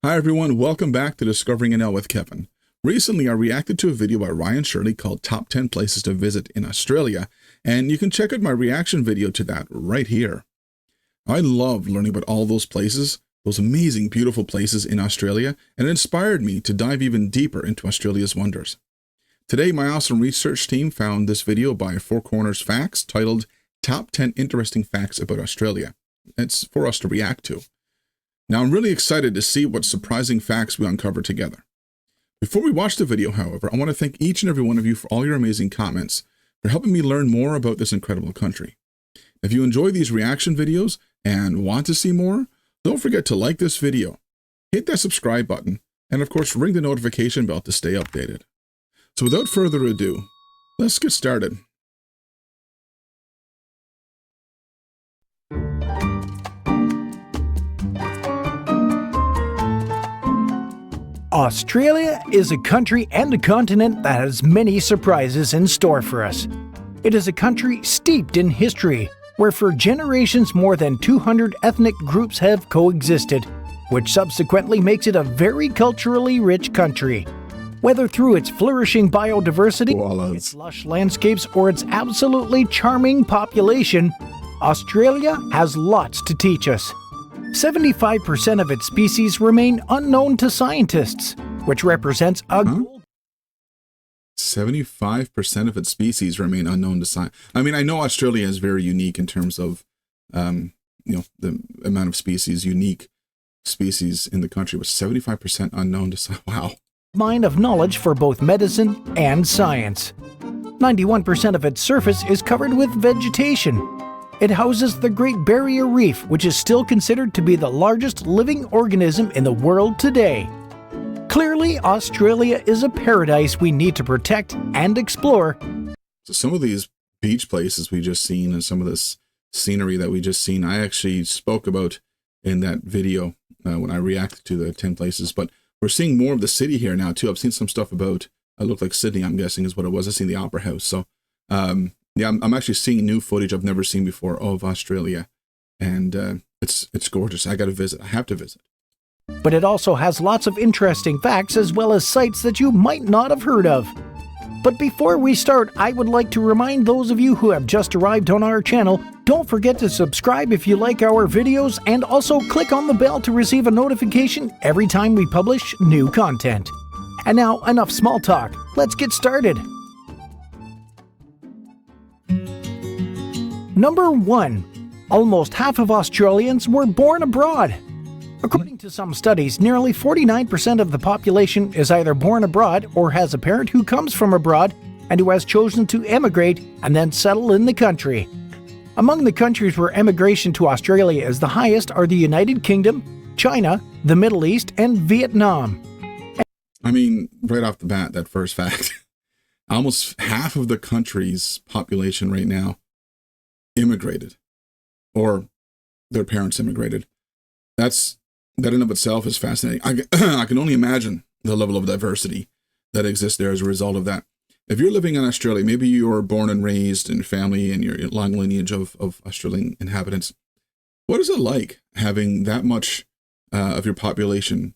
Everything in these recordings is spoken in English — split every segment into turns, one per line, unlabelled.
Hi everyone, welcome back to Discovering NL with Kevin. Recently I reacted to a video by Ryan Shirley called Top 10 Places to Visit in Australia, and you can check out my reaction video to that right here. I love learning about all those places, those amazing beautiful places in Australia, and it inspired me to dive even deeper into Australia's wonders. Today my awesome research team found this video by Four Corners Facts titled Top 10 Interesting Facts About Australia. It's for us to react to. Now, I'm really excited to see what surprising facts we uncover together. Before we watch the video, however, I want to thank each and every one of you for all your amazing comments, for helping me learn more about this incredible country. If you enjoy these reaction videos and want to see more, don't forget to like this video, hit that subscribe button, and of course ring the notification bell to stay updated. So without further ado, let's get started.
Australia is a country and a continent that has many surprises in store for us. It is a country steeped in history, where for generations more than 200 ethnic groups have coexisted, which subsequently makes it a very culturally rich country. Whether through its flourishing biodiversity, its lush landscapes, or its absolutely charming population, Australia has lots to teach us. 75% of its species remain unknown to scientists, which represents a
75% of its species remain unknown to science. I mean, I know Australia is very unique in terms of, the amount of unique species in the country, but 75% unknown to science. Wow.
Mine of knowledge for both medicine and science. 91% of its surface is covered with vegetation. It houses the Great Barrier Reef, which is still considered to be the largest living organism in the world today. Clearly, Australia is a paradise we need to protect and explore.
So some of these beach places we just seen and some of this scenery that we just seen, I actually spoke about in that video when I reacted to the 10 places, but we're seeing more of the city here now too. I've seen some stuff about, it looked like Sydney, I'm guessing is what it was. I've seen the Opera House. So, yeah, I'm actually seeing new footage I've never seen before of Australia, and it's gorgeous. I got to visit. I have to visit.
But it also has lots of interesting facts as well as sites that you might not have heard of. But before we start, I would like to remind those of you who have just arrived on our channel, don't forget to subscribe if you like our videos, and also click on the bell to receive a notification every time we publish new content. And now, enough small talk. Let's get started. Number 1. Almost half of Australians were born abroad. According to some studies, nearly 49% of the population is either born abroad or has a parent who comes from abroad and who has chosen to emigrate and then settle in the country. Among the countries where emigration to Australia is the highest are the United Kingdom, China, the Middle East, and Vietnam.
I mean, right off the bat, that first fact, almost half of the country's population right now immigrated, or their parents immigrated. That in of itself is fascinating. I can only imagine the level of diversity that exists there as a result of that. If you're living in Australia, maybe you were born and raised in family and you're a long lineage of Australian inhabitants. What is it like having that much of your population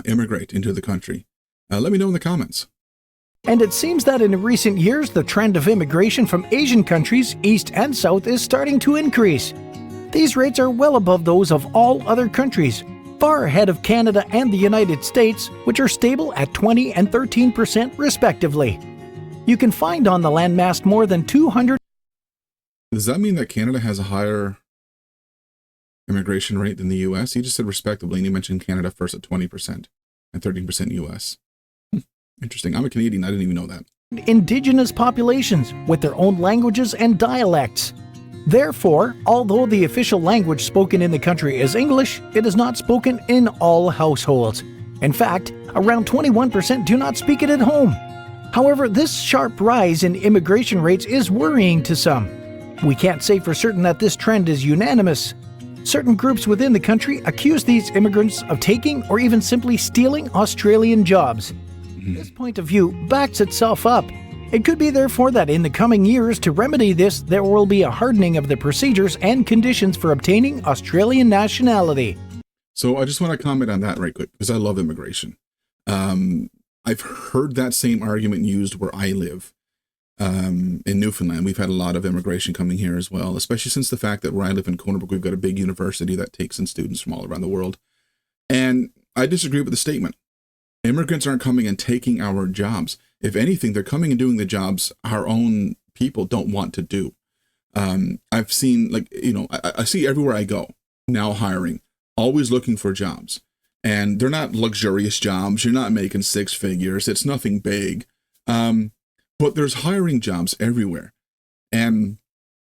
immigrate into the country? Let me know in the comments.
And it seems that in recent years, the trend of immigration from Asian countries, east and south, is starting to increase. These rates are well above those of all other countries, far ahead of Canada and the United States, which are stable at 20% and 13% respectively. You can find on the landmass more than 200.
Does that mean that Canada has a higher immigration rate than the U.S.? You just said respectively, and you mentioned Canada first at 20% and 13% U.S. Interesting. I'm a Canadian. I didn't even know that.
Indigenous populations with their own languages and dialects. Therefore, although the official language spoken in the country is English, it is not spoken in all households. In fact, around 21% do not speak it at home. However, this sharp rise in immigration rates is worrying to some. We can't say for certain that this trend is unanimous. Certain groups within the country accuse these immigrants of taking or even simply stealing Australian jobs. This point of view backs itself up. It could be therefore that in the coming years, to remedy this, there will be a hardening of the procedures and conditions for obtaining Australian nationality.
So I just want to comment on that right quick because I love immigration. I've heard that same argument used where I live. In Newfoundland, we've had a lot of immigration coming here as well, especially since the fact that where I live in Conebrook, we've got a big university that takes in students from all around the world. And I disagree with the statement. Immigrants aren't coming and taking our jobs. If anything, they're coming and doing the jobs our own people don't want to do. I've seen, like, I see everywhere I go now hiring, always looking for jobs. And they're not luxurious jobs. You're not making six figures. It's nothing big. But there's hiring jobs everywhere. And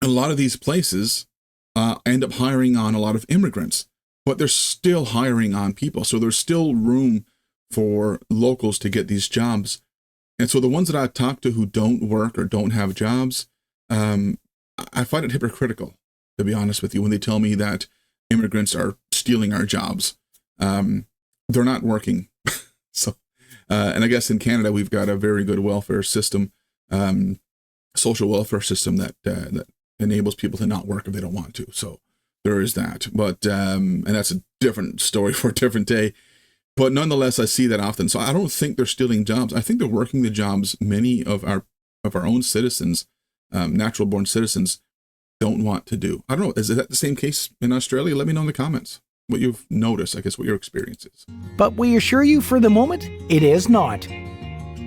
a lot of these places end up hiring on a lot of immigrants, but they're still hiring on people. So there's still room for locals to get these jobs. And so the ones that I talk to who don't work or don't have jobs, I find it hypocritical, to be honest with you, when they tell me that immigrants are stealing our jobs. They're not working. So, and I guess in Canada, we've got a very good welfare system, social welfare system that enables people to not work if they don't want to. So there is that. But, and that's a different story for a different day. But nonetheless, I see that often. So I don't think they're stealing jobs. I think they're working the jobs many of our own citizens, natural born citizens, don't want to do. I don't know. Is that the same case in Australia? Let me know in the comments what you've noticed, I guess, what your experience is.
But we assure you for the moment, it is not.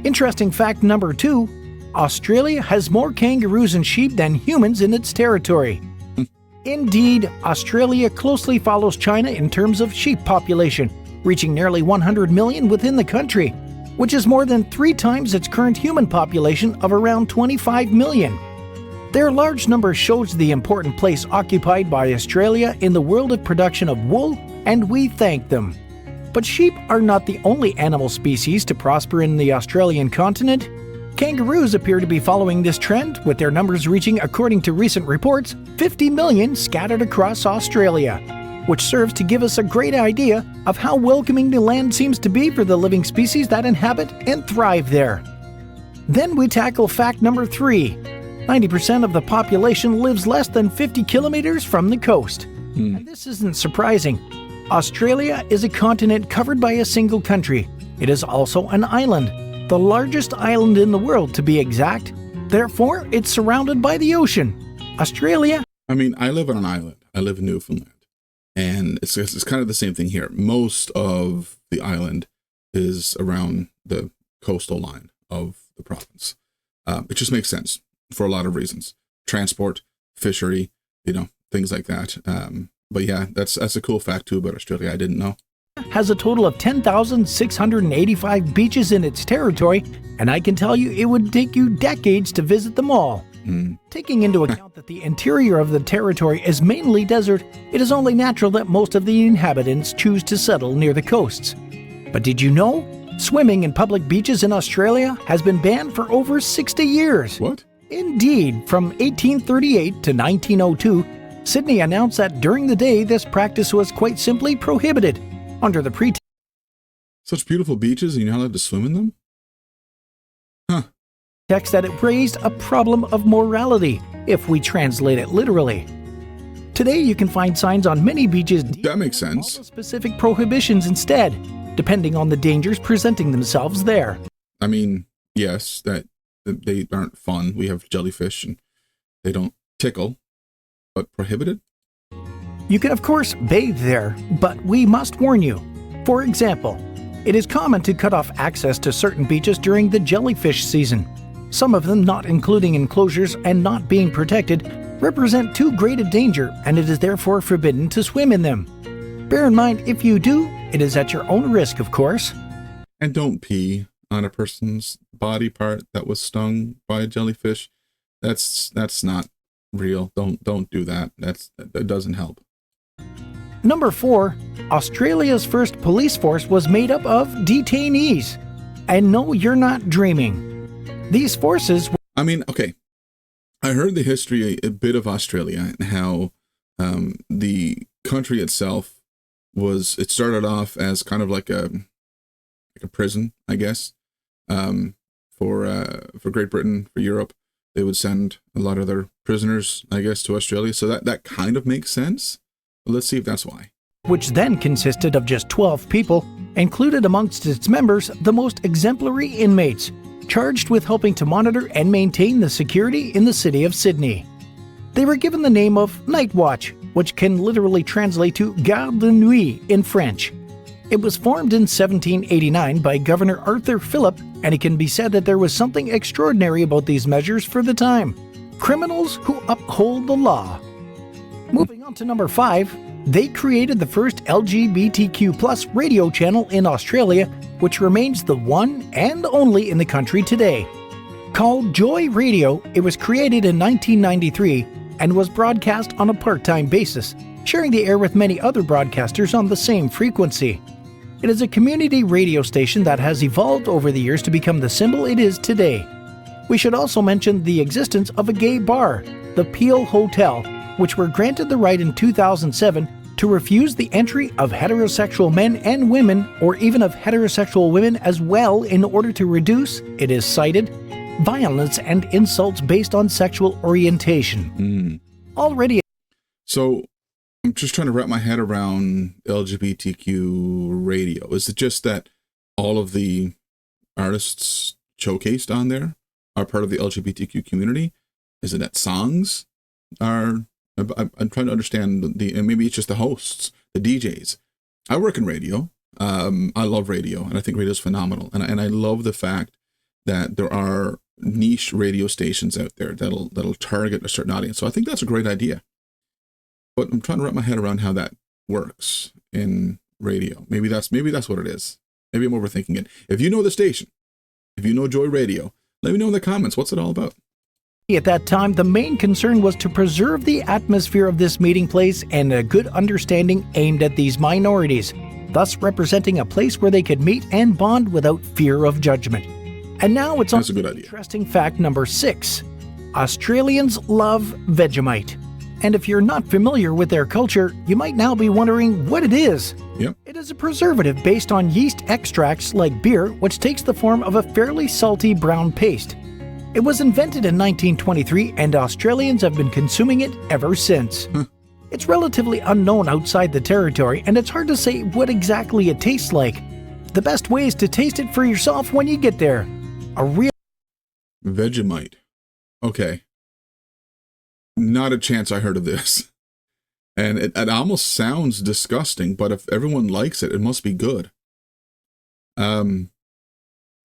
Interesting fact number 2, Australia has more kangaroos and sheep than humans in its territory. Indeed, Australia closely follows China in terms of sheep population, reaching nearly 100 million within the country, which is more than 3 times its current human population of around 25 million. Their large number shows the important place occupied by Australia in the world of production of wool, and we thank them. But sheep are not the only animal species to prosper in the Australian continent. Kangaroos appear to be following this trend, with their numbers reaching, according to recent reports, 50 million scattered across Australia, which serves to give us a great idea of how welcoming the land seems to be for the living species that inhabit and thrive there. Then we tackle fact number 3. 90% of the population lives less than 50 kilometers from the coast. And this isn't surprising. Australia is a continent covered by a single country. It is also an island, the largest island in the world to be exact. Therefore, it's surrounded by the ocean. Australia...
I mean, I live on an island. I live in Newfoundland. And it's kind of the same thing here. Most of the island is around the coastal line of the province. It just makes sense for a lot of reasons. Transport, fishery, things like that. But yeah, that's a cool fact too about Australia I didn't know.
Has a total of 10,685 beaches in its territory, and I can tell you it would take you decades to visit them all. Taking into account that the interior of the territory is mainly desert, it is only natural that most of the inhabitants choose to settle near the coasts. But did you know? Swimming in public beaches in Australia has been banned for over 60 years.
What?
Indeed, from 1838 to 1902, Sydney announced that during the day this practice was quite simply prohibited, under the pretext
Such beautiful beaches and you're not allowed to swim in them?
that it raised a problem of morality, if we translate it literally. Today you can find signs on many beaches
That makes sense.
all the specific prohibitions instead, depending on the dangers presenting themselves there.
I mean, yes, that they aren't fun. We have jellyfish and they don't tickle, but prohibited?
You can of course bathe there, but we must warn you. For example, it is common to cut off access to certain beaches during the jellyfish season. Some of them, not including enclosures and not being protected, represent too great a danger, and it is therefore forbidden to swim in them. Bear in mind, if you do, it is at your own risk, of course.
And don't pee on a person's body part that was stung by a jellyfish. That's not real. Don't do that. That doesn't help.
Number 4, Australia's first police force was made up of detainees. And no, you're not dreaming. These forces...
I mean, okay. I heard the history a bit of Australia and how the country itself it started off as kind of like a prison, I guess, for Great Britain, for Europe. They would send a lot of their prisoners, I guess, to Australia. So that kind of makes sense. But let's see if that's why.
which then consisted of just 12 people, included amongst its members the most exemplary inmates, charged with helping to monitor and maintain the security in the city of Sydney. They were given the name of Night Watch, which can literally translate to Garde de Nuit in French. It was formed in 1789 by Governor Arthur Phillip, and it can be said that there was something extraordinary about these measures for the time. Criminals who uphold the law. Moving on to number 5, they created the first LGBTQ+ radio channel in Australia, which remains the one and only in the country today. Called Joy Radio, it was created in 1993 and was broadcast on a part-time basis, sharing the air with many other broadcasters on the same frequency. It is a community radio station that has evolved over the years to become the symbol it is today. We should also mention the existence of a gay bar, the Peel Hotel, which were granted the right in 2007 to refuse the entry of heterosexual men and women, or even of heterosexual women as well, in order to reduce, it is cited, violence and insults based on sexual orientation. Already.
So I'm just trying to wrap my head around LGBTQ radio. Is it just that all of the artists showcased on there are part of the LGBTQ community? Is it that songs are? I'm trying to understand and maybe it's just the hosts, the DJs. I work in radio. I love radio, and I think radio is phenomenal. And I love the fact that there are niche radio stations out there that'll target a certain audience. So I think that's a great idea. But I'm trying to wrap my head around how that works in radio. Maybe that's what it is. Maybe I'm overthinking it. If you know the station, if you know Joy Radio, let me know in the comments. What's it all about?
At that time, the main concern was to preserve the atmosphere of this meeting place and a good understanding aimed at these minorities, thus representing a place where they could meet and bond without fear of judgment. And now it's on
That's a good idea.
Interesting fact number 6. Australians love Vegemite. And if you're not familiar with their culture, you might now be wondering what it is.
Yep.
It is a preservative based on yeast extracts like beer, which takes the form of a fairly salty brown paste. It was invented in 1923, and Australians have been consuming it ever since. It's relatively unknown outside the territory, and it's hard to say what exactly it tastes like. The best way is to taste it for yourself when you get there. A real
Vegemite. Okay. Not a chance I heard of this. And it almost sounds disgusting, but if everyone likes it, it must be good.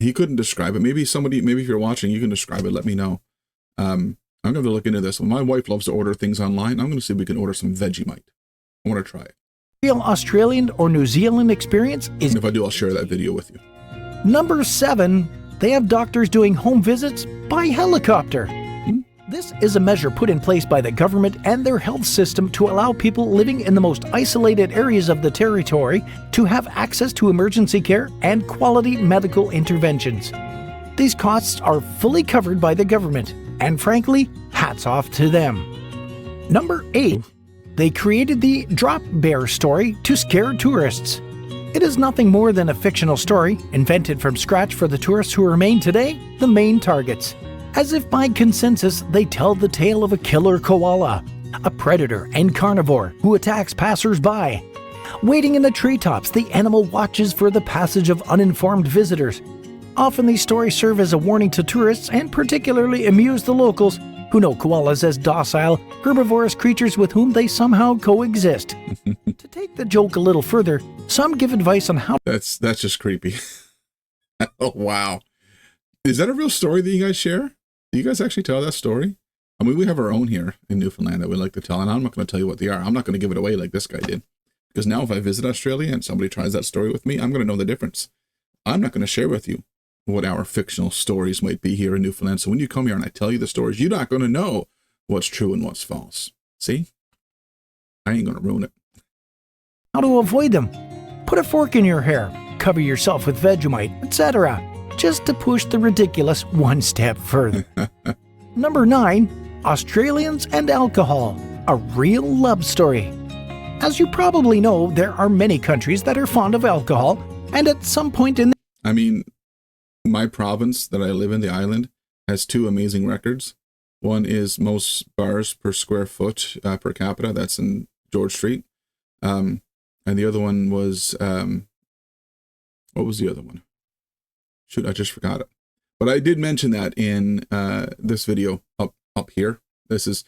He couldn't describe it. Maybe if you're watching, you can describe it. Let me know. I'm going to look into this. My wife loves to order things online. I'm going to see if we can order some Vegemite. I want to try it.
real Australian or New Zealand experience is...
And if I do, I'll share that video with you.
Number 7, they have doctors doing home visits by helicopter. This is a measure put in place by the government and their health system to allow people living in the most isolated areas of the territory to have access to emergency care and quality medical interventions. These costs are fully covered by the government, and frankly, hats off to them. Number 8, they created the Drop Bear story to scare tourists. It is nothing more than a fictional story, invented from scratch for the tourists who remain today the main targets. As if by consensus, they tell the tale of a killer koala, a predator and carnivore who attacks passers-by. Waiting in the treetops, the animal watches for the passage of uninformed visitors. Often these stories serve as a warning to tourists and particularly amuse the locals who know koalas as docile, herbivorous creatures with whom they somehow coexist. To take the joke a little further, some give advice on how...
That's just creepy. Oh, wow. Is that a real story that you guys share? Do you guys actually tell that story? I mean, we have our own here in Newfoundland that we like to tell, and I'm not going to tell you what they are. I'm not going to give it away like this guy did. Because now if I visit Australia and somebody tries that story with me, I'm going to know the difference. I'm not going to share with you what our fictional stories might be here in Newfoundland. So when you come here and I tell you the stories, you're not going to know what's true and what's false. See? I ain't going to ruin it.
How to avoid them. Put a fork in your hair, cover yourself with Vegemite, etc. Just to push the ridiculous one step further. Number 9, Australians and alcohol, a real love story. As you probably know, there are many countries that are fond of alcohol, and at some point in...
I mean, my province that I live in, the island, has 2 amazing records. One is most bars per square foot per capita. That's in George Street. And the other one was, what was the other one? Shoot, I just forgot it. But I did mention that in this video up here. This is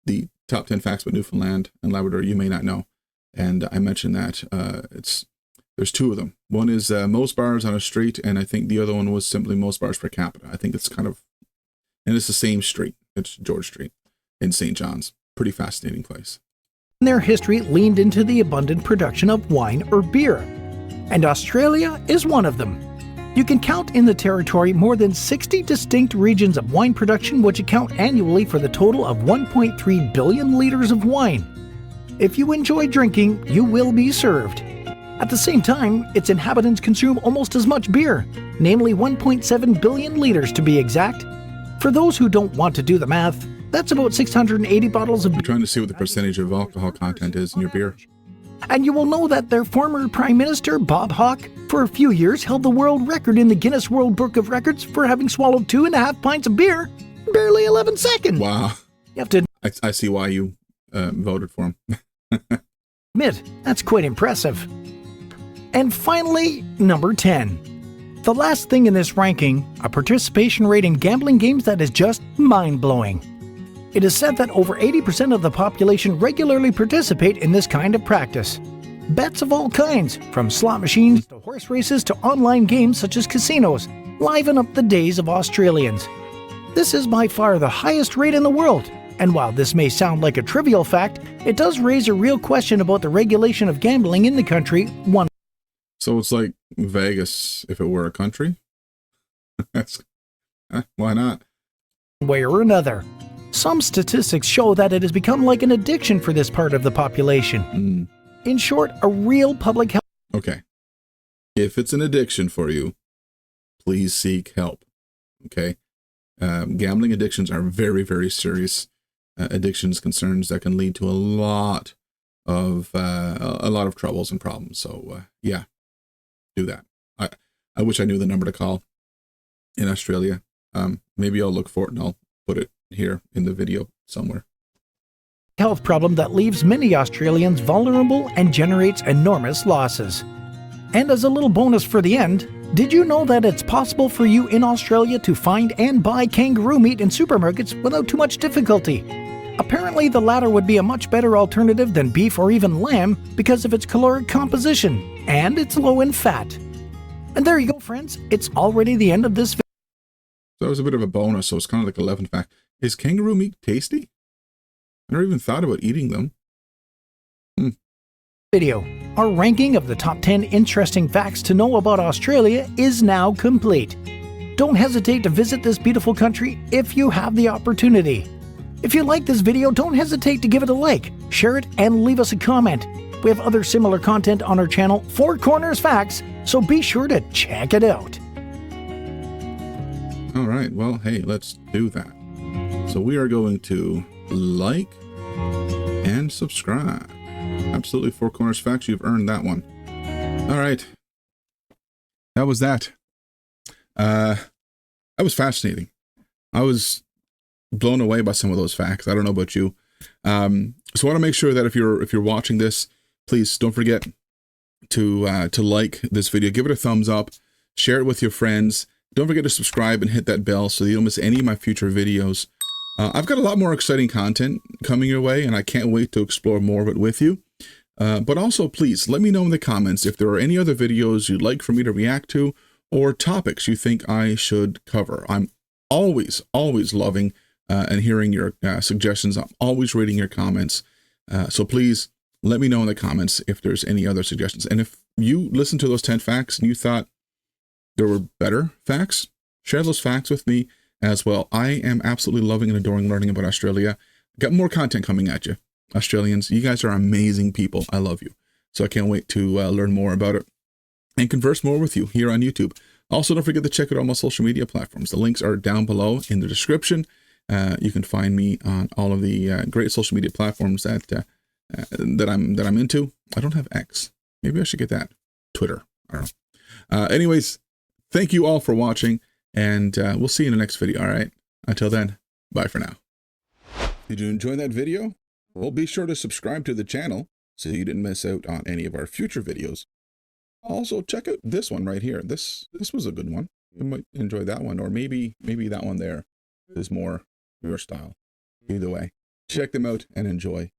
the top 10 facts about Newfoundland and Labrador you may not know. And I mentioned that there's two of them. One is most bars on a street, and I think the other one was simply most bars per capita. I think it's kind of, and it's the same street. It's George Street in St. John's. Pretty fascinating place.
Their history leaned into the abundant production of wine or beer, and Australia is one of them. You can count in the territory more than 60 distinct regions of wine production, which account annually for the total of 1.3 billion liters of wine. If you enjoy drinking, you will be served. At the same time, its inhabitants consume almost as much beer, namely 1.7 billion liters to be exact. For those who don't want to do the math, that's about 680 bottles of beer.
I'm trying to see what the percentage of alcohol content is in your beer.
And you will know that their former Prime Minister, Bob Hawke, for a few years held the world record in the Guinness World Book of Records for having swallowed 2.5 pints of beer in barely 11 seconds.
Wow.
You have to
I see why you voted for him.
admit, that's quite impressive. And finally, number 10. The last thing in this ranking, a participation rate in gambling games that is just mind-blowing. It is said that over 80% of the population regularly participate in this kind of practice. Bets of all kinds, from slot machines to horse races to online games such as casinos, liven up the days of Australians. This is by far the highest rate in the world, and while this may sound like a trivial fact, it does raise a real question about the regulation of gambling in the country.
So it's like Vegas if it were a country? Why not?
Way or another. Some statistics show that it has become like an addiction for this part of the population. In short, a real public health.
Okay. If it's an addiction for you, please seek help. Okay. Gambling addictions are very, very serious addictions concerns that can lead to a lot of troubles and problems. So yeah, do that. I wish I knew the number to call in Australia. Maybe I'll look for it and I'll put it here in the video somewhere.
Health problem that leaves many Australians vulnerable and generates enormous losses. And as a little bonus for the end, did you know that it's possible for you in Australia to find and buy kangaroo meat in supermarkets without too much difficulty? Apparently the latter would be a much better alternative than beef or even lamb because of its caloric composition, and it's low in fat. And there you go, friends, it's already the end of this video.
So that was a bit of a bonus, so it's kind of like 11 fact. Is kangaroo meat tasty? I never even thought about eating them.
Our ranking of the top 10 interesting facts to know about Australia is now complete. Don't hesitate to visit this beautiful country if you have the opportunity. If you like this video, don't hesitate to give it a like, share it, and leave us a comment. We have other similar content on our channel, Four Corners Facts, so be sure to check it out.
All right, well, hey, let's do that. So we are going to like and subscribe. Absolutely, Four Corners Facts, you've earned that one. All right. That was that. That was fascinating. I was blown away by some of those facts. I don't know about you. So I want to make sure that if you're watching this, please don't forget to like this video, give it a thumbs up, share it with your friends. Don't forget to subscribe and hit that bell so you don't miss any of my future videos. I've got a lot more exciting content coming your way, and I can't wait to explore more of it with you. But also, please let me know in the comments if there are any other videos you'd like for me to react to or topics you think I should cover. I'm always loving and hearing your suggestions. I'm always reading your comments. So please let me know in the comments if there's any other suggestions. And if you listened to those 10 facts and you thought there were better facts, share those facts with me as well. I am absolutely loving and adoring learning about Australia. Got more content coming at you. Australians, you guys are amazing people. I love you. So I can't wait to learn more about it and converse more with you here on YouTube. Also, don't forget to check out all my social media platforms. The links are down below in the description. You can find me on all of the great social media platforms that I'm into. I don't have X. Maybe I should get that. Twitter. I don't know. Anyways, thank you all for watching, and we'll see you in the next video. All right. Until then, bye for now. Did you enjoy that video? Well, be sure to subscribe to the channel so you didn't miss out on any of our future videos. Also, check out this one right here. This was a good one. You might enjoy that one, or maybe that one there is more your style. Either way, check them out and enjoy.